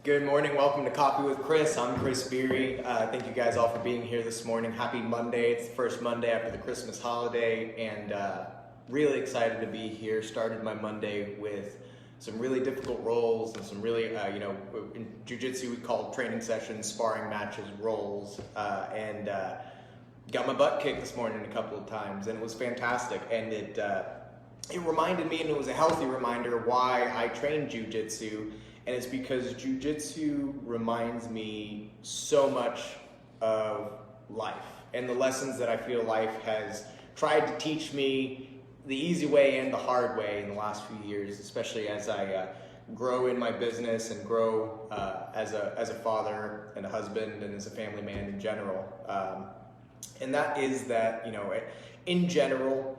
Good morning, welcome to Coffee with Chris. I'm Chris Beery. Thank you guys all for being here this morning. Happy Monday. It's the first Monday after the Christmas holiday, and really excited to be here. Started my Monday with some really difficult rolls and some really, in Jiu Jitsu we call training sessions, sparring matches, rolls, and got my butt kicked this morning a couple of times, and it was fantastic. And it reminded me, and it was a healthy reminder, why I train Jiu Jitsu. And it's because Jiu Jitsu reminds me so much of life and the lessons that I feel life has tried to teach me the easy way and the hard way in the last few years, especially as I grow in my business and grow as a father and a husband and as a family man in general. And that is that, in general,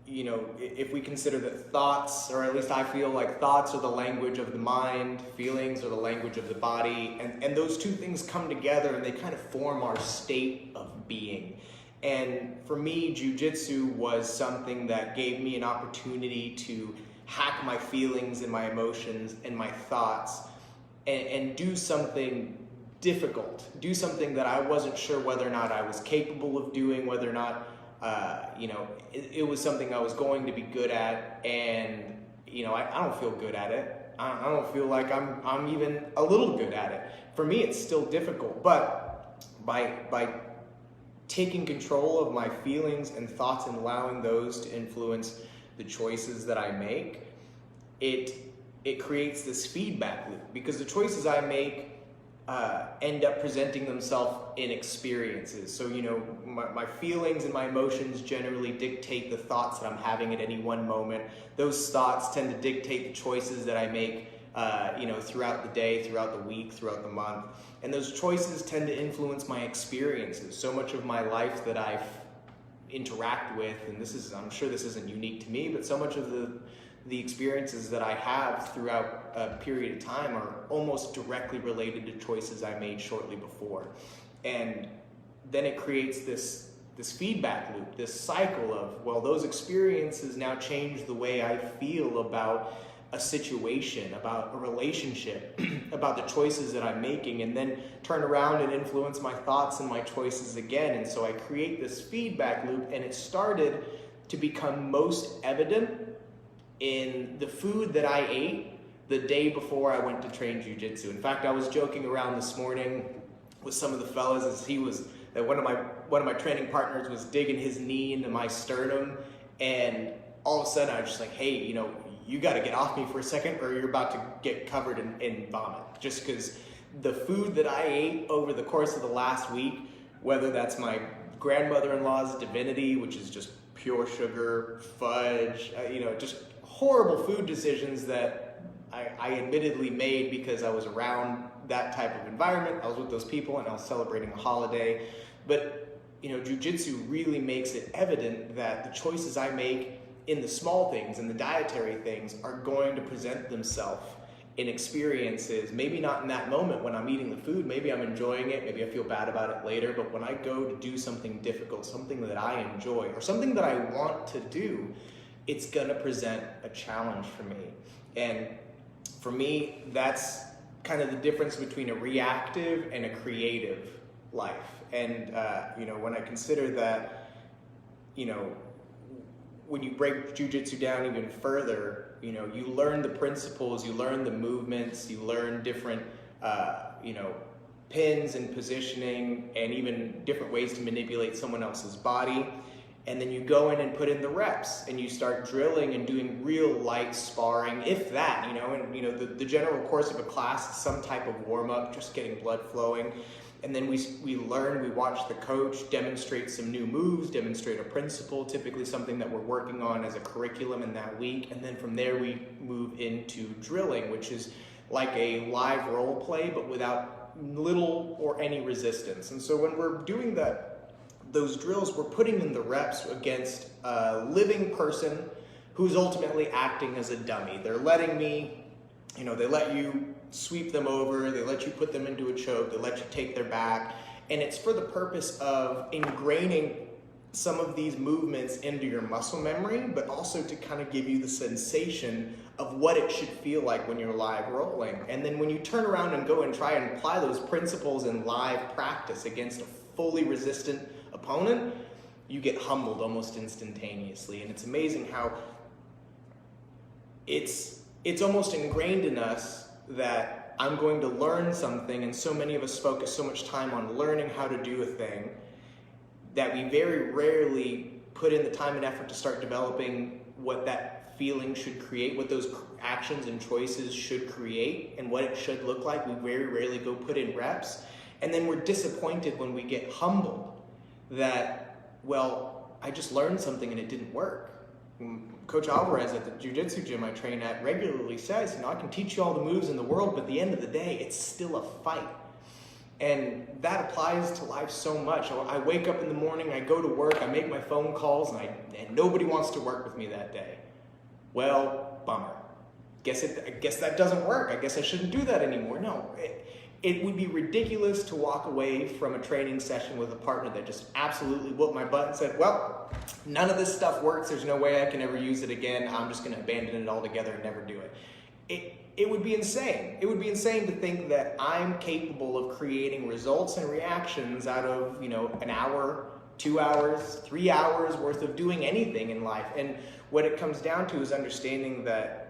if we consider that thoughts, or at least I feel like thoughts are the language of the mind, feelings are the language of the body, and those two things come together and they kind of form our state of being. And for me, Jiu-Jitsu was something that gave me an opportunity to hack my feelings and my emotions and my thoughts and do something difficult, do something that I wasn't sure whether or not I was capable of doing, whether or not it was something I was going to be good at, and I don't feel good at it. I don't feel like I'm even a little good at it. For me, it's still difficult, but by taking control of my feelings and thoughts and allowing those to influence the choices that I make, it creates this feedback loop, because the choices I make end up presenting themselves in experiences. So, my feelings and my emotions generally dictate the thoughts that I'm having at any one moment. Those thoughts tend to dictate the choices that I make, throughout the day, throughout the week, throughout the month. And those choices tend to influence my experiences. So much of my life that I interact with, and I'm sure this isn't unique to me, but so much of the experiences that I have throughout a period of time are almost directly related to choices I made shortly before. And then it creates this feedback loop, this cycle of, well, those experiences now change the way I feel about a situation, about a relationship, about the choices that I'm making, and then turn around and influence my thoughts and my choices again. And so I create this feedback loop, and it started to become most evident in the food that I ate the day before I went to train Jiu-Jitsu. In fact, I was joking around this morning with some of the fellas as one of my training partners was digging his knee into my sternum, and all of a sudden I was just like, hey, you got to get off me for a second, or you're about to get covered in vomit. Just because the food that I ate over the course of the last week, whether that's my grandmother-in-law's divinity, which is just pure sugar, fudge, just horrible food decisions that I admittedly made because I was around that type of environment. I was with those people and I was celebrating a holiday. But, Jiu-Jitsu really makes it evident that the choices I make in the small things and the dietary things are going to present themselves in experiences, maybe not in that moment when I'm eating the food, maybe I'm enjoying it, maybe I feel bad about it later, but when I go to do something difficult, something that I enjoy, or something that I want to do, it's gonna present a challenge for me. And for me, that's kind of the difference between a reactive and a creative life. And when I consider that, when you break Jiu-Jitsu down even further, you learn the principles, you learn the movements, you learn different, pins and positioning, and even different ways to manipulate someone else's body. And then you go in and put in the reps, and you start drilling and doing real light sparring, if that, the general course of a class is some type of warm-up, just getting blood flowing. And then we learn, we watch the coach demonstrate some new moves, demonstrate a principle, typically something that we're working on as a curriculum in that week. And then from there we move into drilling, which is like a live role play, but without little or any resistance. And so when we're doing those drills, we're putting in the reps against a living person who's ultimately acting as a dummy. They're letting me, they let you sweep them over, they let you put them into a choke, they let you take their back, and it's for the purpose of ingraining some of these movements into your muscle memory, but also to kind of give you the sensation of what it should feel like when you're live rolling. And then when you turn around and go and try and apply those principles in live practice against a fully resistant opponent, you get humbled almost instantaneously. And it's amazing how it's almost ingrained in us that I'm going to learn something, and so many of us focus so much time on learning how to do a thing that we very rarely put in the time and effort to start developing what that feeling should create, what those actions and choices should create, and what it should look like. We very rarely go put in reps. And then we're disappointed when we get humbled that, well, I just learned something and it didn't work. Coach Alvarez at the Jiu Jitsu gym I train at regularly says, I can teach you all the moves in the world, but at the end of the day, it's still a fight. And that applies to life so much. I wake up in the morning, I go to work, I make my phone calls, and nobody wants to work with me that day. Well, bummer. I guess that doesn't work. I guess I shouldn't do that anymore. No, it would be ridiculous to walk away from a training session with a partner that just absolutely whooped my butt and said, well, none of this stuff works. There's no way I can ever use it again. I'm just going to abandon it altogether and never do it. It would be insane. It would be insane to think that I'm capable of creating results and reactions out of, an hour, 2 hours, 3 hours worth of doing anything in life. And what it comes down to is understanding that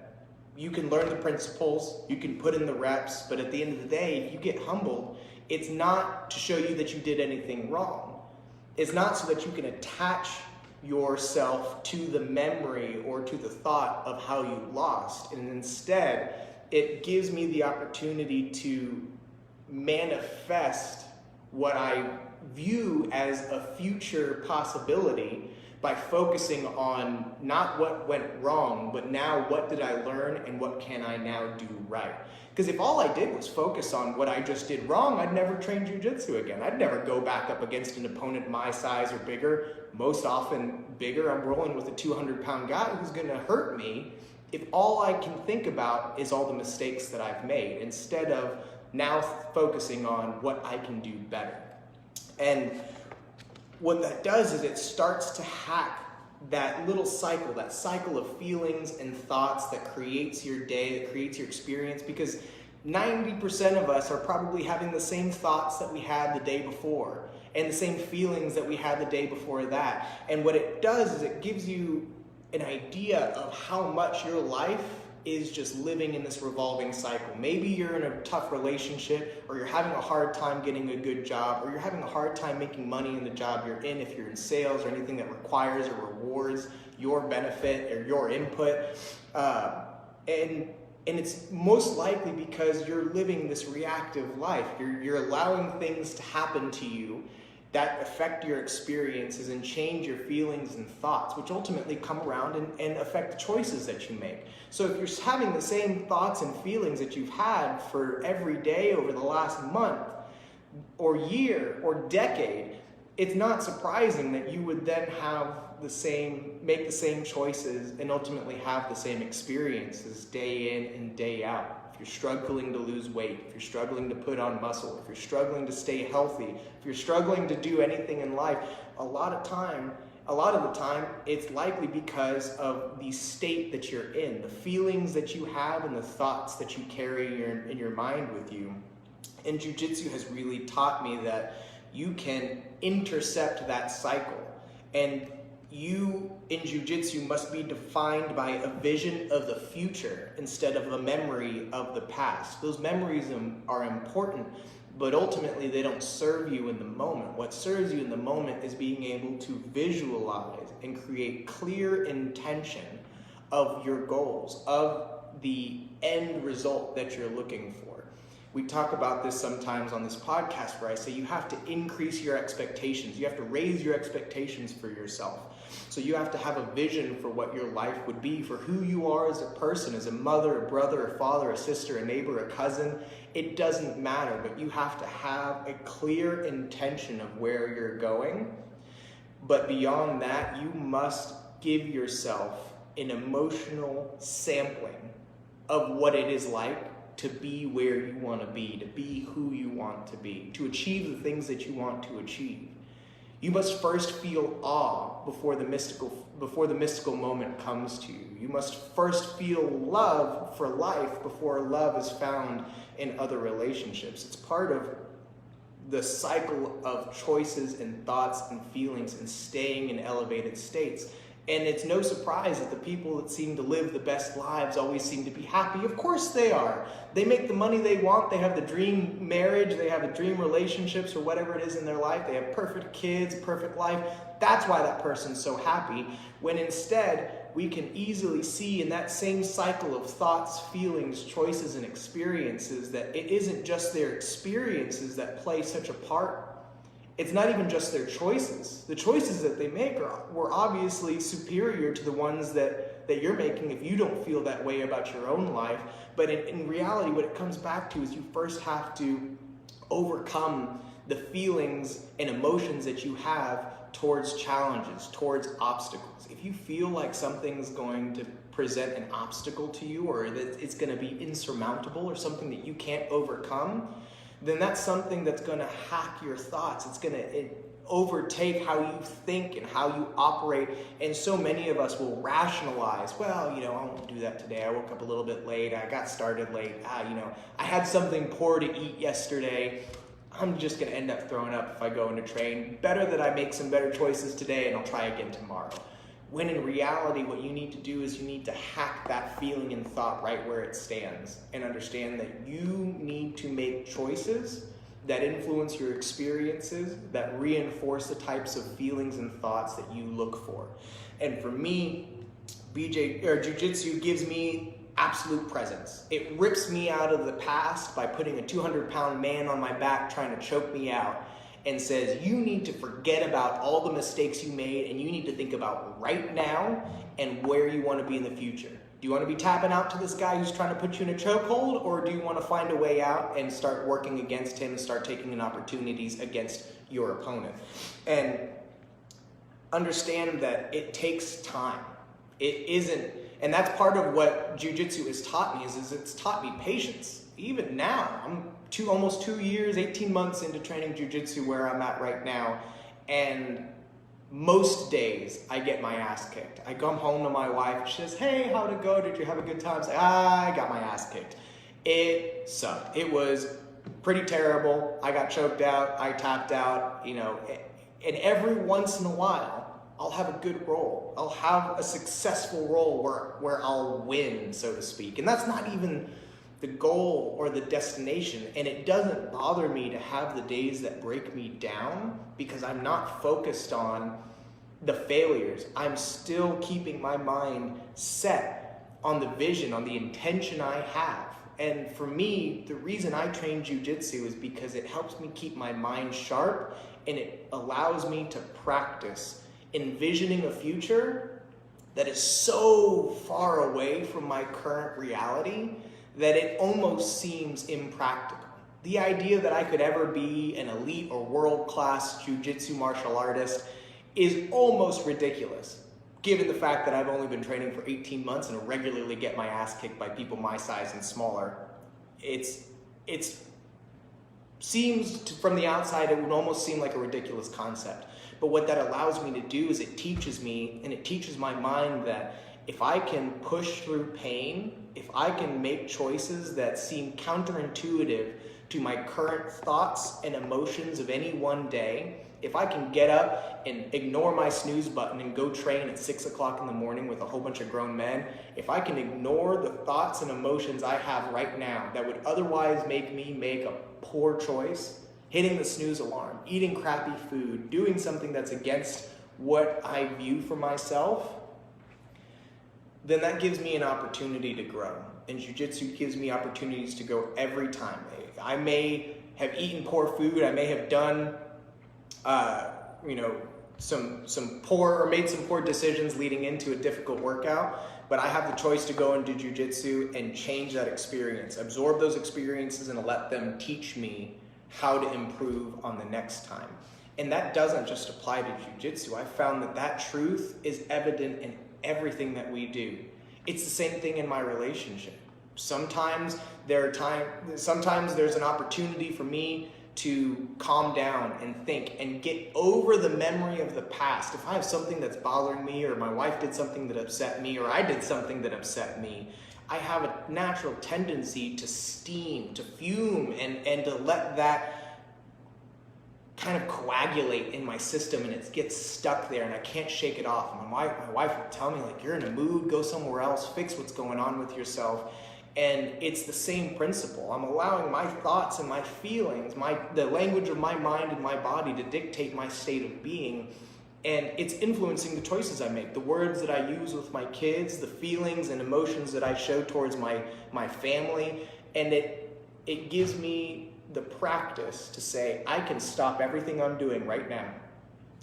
you can learn the principles, you can put in the reps, but at the end of the day, if you get humbled, it's not to show you that you did anything wrong. It's not so that you can attach yourself to the memory or to the thought of how you lost. And instead, it gives me the opportunity to manifest what I view as a future possibility by focusing on not what went wrong, but now what did I learn and what can I now do right? Because if all I did was focus on what I just did wrong, I'd never train jiu-jitsu again. I'd never go back up against an opponent my size or bigger, most often bigger. I'm rolling with a 200-pound guy who's going to hurt me if all I can think about is all the mistakes that I've made, instead of now focusing on what I can do better. And what that does is it starts to hack that little cycle, that cycle of feelings and thoughts that creates your day, that creates your experience, because 90% of us are probably having the same thoughts that we had the day before and the same feelings that we had the day before that. And what it does is it gives you an idea of how much your life is just living in this revolving cycle. Maybe you're in a tough relationship, or you're having a hard time getting a good job, or you're having a hard time making money in the job you're in if you're in sales or anything that requires or rewards your benefit or your input. And it's most likely because you're living this reactive life. You're allowing things to happen to you that affect your experiences and change your feelings and thoughts, which ultimately come around and affect the choices that you make. So if you're having the same thoughts and feelings that you've had for every day over the last month or year or decade, it's not surprising that you would then make the same choices and ultimately have the same experiences day in and day out. If you're struggling to lose weight, if you're struggling to put on muscle, if you're struggling to stay healthy, if you're struggling to do anything in life, a lot of the time, it's likely because of the state that you're in, the feelings that you have and the thoughts that you carry in your mind with you. And jiu-jitsu has really taught me that you can intercept that cycle. And you in jiu-jitsu must be defined by a vision of the future instead of a memory of the past. Those memories are important, but ultimately they don't serve you in the moment. What serves you in the moment is being able to visualize and create clear intention of your goals, of the end result that you're looking for. We talk about this sometimes on this podcast where I say you have to increase your expectations. You have to raise your expectations for yourself. So you have to have a vision for what your life would be, for who you are as a person, as a mother, a brother, a father, a sister, a neighbor, a cousin. It doesn't matter, but you have to have a clear intention of where you're going. But beyond that, you must give yourself an emotional sampling of what it is like to be where you want to be who you want to be, to achieve the things that you want to achieve. You must first feel awe before the mystical moment comes to you. You must first feel love for life before love is found in other relationships. It's part of the cycle of choices and thoughts and feelings and staying in elevated states. And it's no surprise that the people that seem to live the best lives always seem to be happy. Of course they are. They make the money they want. They have the dream marriage. They have the dream relationships or whatever it is in their life. They have perfect kids, perfect life. That's why that person's so happy. When instead, we can easily see in that same cycle of thoughts, feelings, choices, and experiences that it isn't just their experiences that play such a part. It's not even just their choices. The choices that they make were obviously superior to the ones that you're making if you don't feel that way about your own life. But in reality, what it comes back to is you first have to overcome the feelings and emotions that you have towards challenges, towards obstacles. If you feel like something's going to present an obstacle to you, or that it's going to be insurmountable or something that you can't overcome, then that's something that's going to hack your thoughts. It's going to overtake how you think and how you operate. And so many of us will rationalize, well, I won't do that today. I woke up a little bit late. I got started late. I had something poor to eat yesterday. I'm just going to end up throwing up if I go into train. Better that I make some better choices today and I'll try again tomorrow. When in reality, what you need to do is you need to hack that feeling and thought right where it stands and understand that you need to make choices that influence your experiences, that reinforce the types of feelings and thoughts that you look for. And for me, Jiu Jitsu gives me absolute presence. It rips me out of the past by putting a 200-pound man on my back trying to choke me out, and says, you need to forget about all the mistakes you made and you need to think about right now and where you want to be in the future. Do you want to be tapping out to this guy who's trying to put you in a chokehold, or do you want to find a way out and start working against him and start taking in opportunities against your opponent? And understand that it takes time. It isn't, and that's part of what Jiu Jitsu has taught me is it's taught me patience. Even now, I'm almost 2 years, 18 months into training Jiu Jitsu where I'm at right now, and most days I get my ass kicked. I come home to my wife, she says, hey, how'd it go? Did you have a good time? I say, I got my ass kicked. It sucked. It was pretty terrible. I got choked out, I tapped out, and every once in a while, I'll have a good roll. I'll have a successful roll where I'll win, so to speak. And that's not even the goal or the destination. And it doesn't bother me to have the days that break me down because I'm not focused on the failures. I'm still keeping my mind set on the vision, on the intention I have. And for me, the reason I train Jiu Jitsu is because it helps me keep my mind sharp and it allows me to practice envisioning a future that is so far away from my current reality that it almost seems impractical. The idea that I could ever be an elite or world-class jiu-jitsu martial artist is almost ridiculous, given the fact that I've only been training for 18 months and regularly get my ass kicked by people my size and smaller. It seems, from the outside, it would almost seem like a ridiculous concept. But what that allows me to do is it teaches me, and it teaches my mind that if I can push through pain, if I can make choices that seem counterintuitive to my current thoughts and emotions of any one day, if I can get up and ignore my snooze button and go train at 6 o'clock in the morning with a whole bunch of grown men, if I can ignore the thoughts and emotions I have right now that would otherwise make me make a poor choice, hitting the snooze alarm, eating crappy food, doing something that's against what I view for myself, then that gives me an opportunity to grow. And Jiu Jitsu gives me opportunities to grow every time. I may have eaten poor food, I may have done some poor or made some poor decisions leading into a difficult workout, but I have the choice to go into Jiu Jitsu and change that experience, absorb those experiences and let them teach me how to improve on the next time. And that doesn't just apply to Jiu Jitsu. I've found that truth is evident in everything that we do. It's the same thing in my relationship. Sometimes there's an opportunity for me to calm down and think and get over the memory of the past. If I have something that's bothering me, or my wife did something that upset me, or I did something that upset me, I have a natural tendency to steam, to fume, and to let that kind of coagulate in my system, and it gets stuck there and I can't shake it off. My wife will tell me, like, you're in a mood, go somewhere else, fix what's going on with yourself. And it's the same principle. I'm allowing my thoughts and my feelings, the language of my mind and my body to dictate my state of being. And it's influencing the choices I make, the words that I use with my kids, the feelings and emotions that I show towards my family. And it gives me the practice to say, I can stop everything I'm doing right now.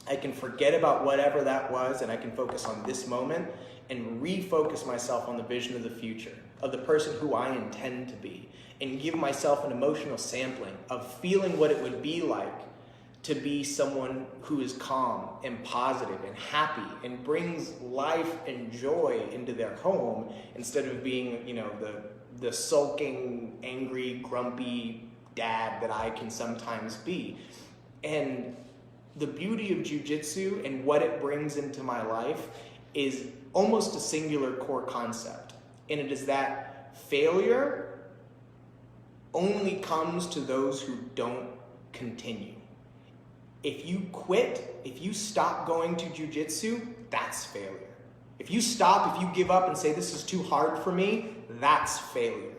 I can forget about whatever that was, and I can focus on this moment and refocus myself on the vision of the future, of the person who I intend to be, and give myself an emotional sampling of feeling what it would be like to be someone who is calm and positive and happy and brings life and joy into their home, instead of being, the sulking, angry, grumpy dad that I can sometimes be. And the beauty of jiu-jitsu and what it brings into my life is almost a singular core concept. And it is that failure only comes to those who don't continue. If you quit, if you stop going to jiu-jitsu, that's failure. If you stop, if you give up and say, this is too hard for me, that's failure.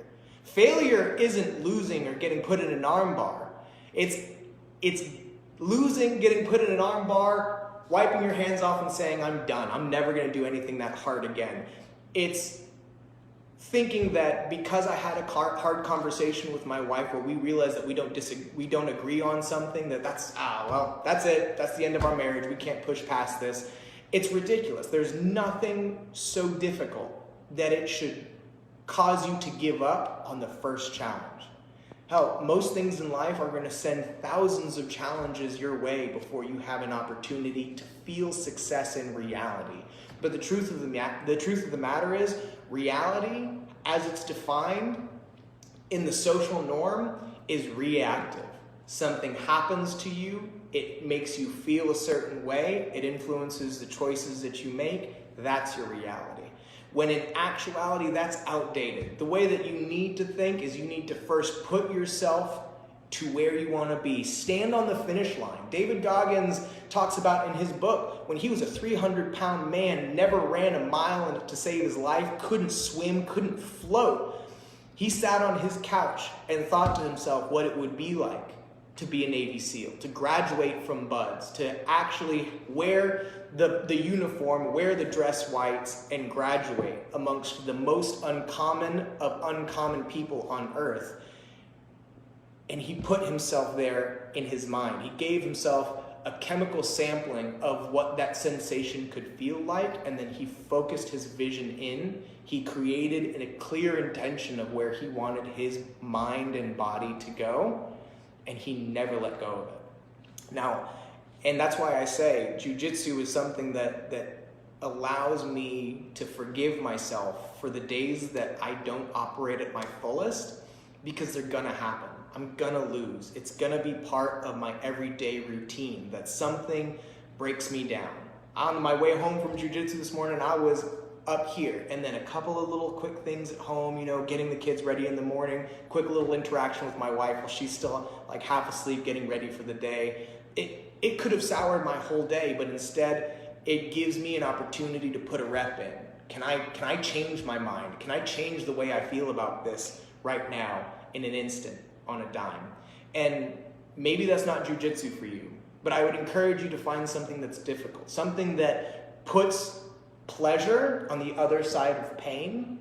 Failure isn't losing or getting put in an arm bar. It's losing, getting put in an arm bar, wiping your hands off and saying, I'm done. I'm never going to do anything that hard again. It's thinking that because I had a hard conversation with my wife where we realized that we don't agree on something, that's it. That's the end of our marriage. We can't push past this. It's ridiculous. There's nothing so difficult that it should cause you to give up on the first challenge. Hell, most things in life are going to send thousands of challenges your way before you have an opportunity to feel success in reality. But the truth of the matter is, reality, as it's defined in the social norm, is reactive. Something happens to you, it makes you feel a certain way, it influences the choices that you make, that's your reality. When in actuality, that's outdated. The way that you need to think is you need to first put yourself to where you want to be. Stand on the finish line. David Goggins talks about in his book, when he was a 300-pound man, never ran a mile to save his life, couldn't swim, couldn't float. He sat on his couch and thought to himself what it would be like to be a Navy SEAL, to graduate from BUD/S, to actually wear the uniform, wear the dress whites, and graduate amongst the most uncommon of uncommon people on earth. And he put himself there in his mind. He gave himself a chemical sampling of what that sensation could feel like, and then he focused his vision in. He created a clear intention of where he wanted his mind and body to go, and he never let go of it. Now, and that's why I say jiu-jitsu is something that allows me to forgive myself for the days that I don't operate at my fullest, because they're gonna happen. I'm gonna lose. It's gonna be part of my everyday routine that something breaks me down. On my way home from jiu-jitsu this morning, I was up here, and then a couple of little quick things at home, getting the kids ready in the morning, quick little interaction with my wife while she's still like half asleep, getting ready for the day. It could have soured my whole day, but instead it gives me an opportunity to put a rep in. Can I change my mind? Can I change the way I feel about this right now in an instant, on a dime? And maybe that's not jiu-jitsu for you, but I would encourage you to find something that's difficult, something that puts pleasure on the other side of pain,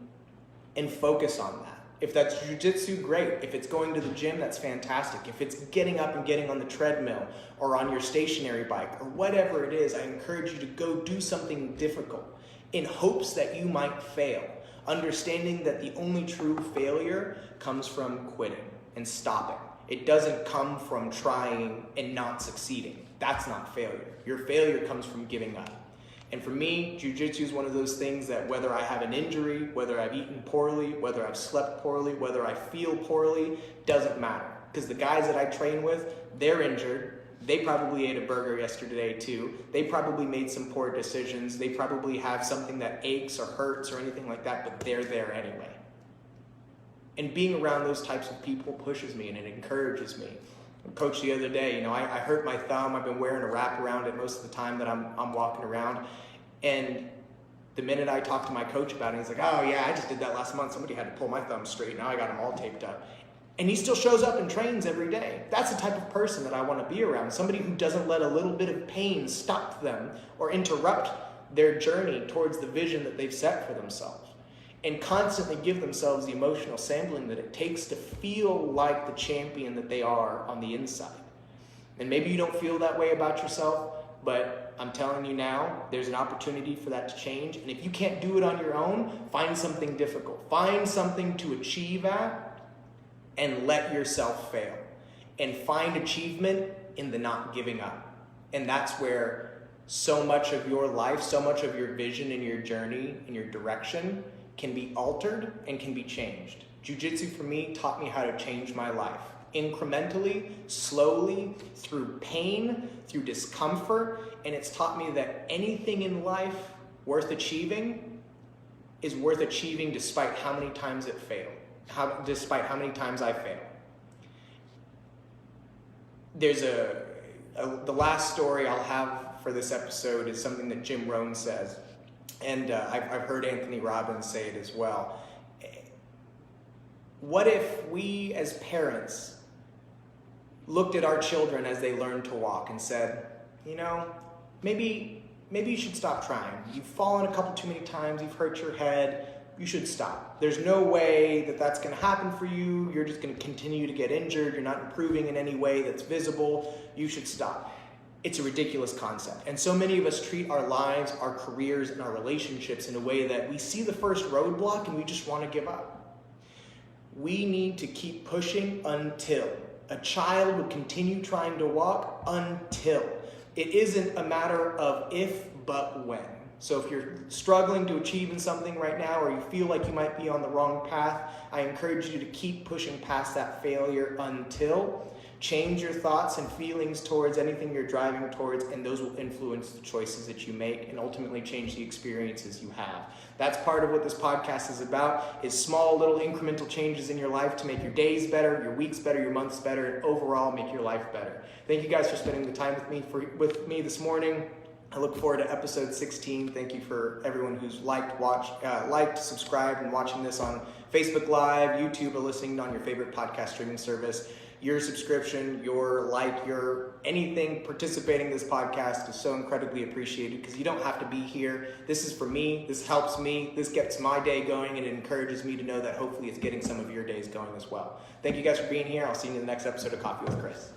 and focus on that. If that's jiu-jitsu, great. If it's going to the gym, that's fantastic. If it's getting up and getting on the treadmill or on your stationary bike or whatever it is, I encourage you to go do something difficult in hopes that you might fail, understanding that the only true failure comes from quitting and stopping. It doesn't come from trying and not succeeding. That's not failure. Your failure comes from giving up. And for me, jiu-jitsu is one of those things that whether I have an injury, whether I've eaten poorly, whether I've slept poorly, whether I feel poorly, doesn't matter. because the guys that I train with, they're injured. They probably ate a burger yesterday too. They probably made some poor decisions. They probably have something that aches or hurts or anything like that, but they're there anyway. And being around those types of people pushes me and it encourages me. Coach the other day, I hurt my thumb. I've been wearing a wrap around it most of the time that I'm walking around. And the minute I talked to my coach about it, he's like, oh yeah, I just did that last month. Somebody had to pull my thumb straight. Now I got them all taped up. And he still shows up and trains every day. That's the type of person that I want to be around. Somebody who doesn't let a little bit of pain stop them or interrupt their journey towards the vision that they've set for themselves. And constantly give themselves the emotional sampling that it takes to feel like the champion that they are on the inside. And maybe you don't feel that way about yourself, but I'm telling you now, there's an opportunity for that to change. And if you can't do it on your own, find something difficult. Find something to achieve at and let yourself fail. And find achievement in the not giving up. And that's where so much of your life, so much of your vision and your journey and your direction can be altered and can be changed. Jiu Jitsu for me taught me how to change my life. Incrementally, slowly, through pain, through discomfort, and it's taught me that anything in life worth achieving is worth achieving despite how many times it failed, despite how many times I fail. There's the last story I'll have for this episode is something that Jim Rohn says. And I've heard Anthony Robbins say it as well. What if we as parents looked at our children as they learned to walk and said, maybe you should stop trying. You've fallen a couple too many times, you've hurt your head, you should stop. There's no way that that's going to happen for you. You're just going to continue to get injured. You're not improving in any way that's visible. You should stop. It's a ridiculous concept. And so many of us treat our lives, our careers, and our relationships in a way that we see the first roadblock and we just want to give up. We need to keep pushing until. A child would continue trying to walk until. It isn't a matter of if, but when. So if you're struggling to achieve in something right now, or you feel like you might be on the wrong path, I encourage you to keep pushing past that failure until. Change your thoughts and feelings towards anything you're driving towards, and those will influence the choices that you make and ultimately change the experiences you have. That's part of what this podcast is about, is small little incremental changes in your life to make your days better, your weeks better, your months better, and overall make your life better. Thank you guys for spending the time with me this morning. I look forward to episode 16. Thank you for everyone who's liked, subscribed, and watching this on Facebook Live, YouTube, or listening on your favorite podcast streaming service. Your subscription, your anything participating in this podcast is so incredibly appreciated because you don't have to be here. This is for me. This helps me. This gets my day going, and it encourages me to know that hopefully it's getting some of your days going as well. Thank you guys for being here. I'll see you in the next episode of Coffee with Chris.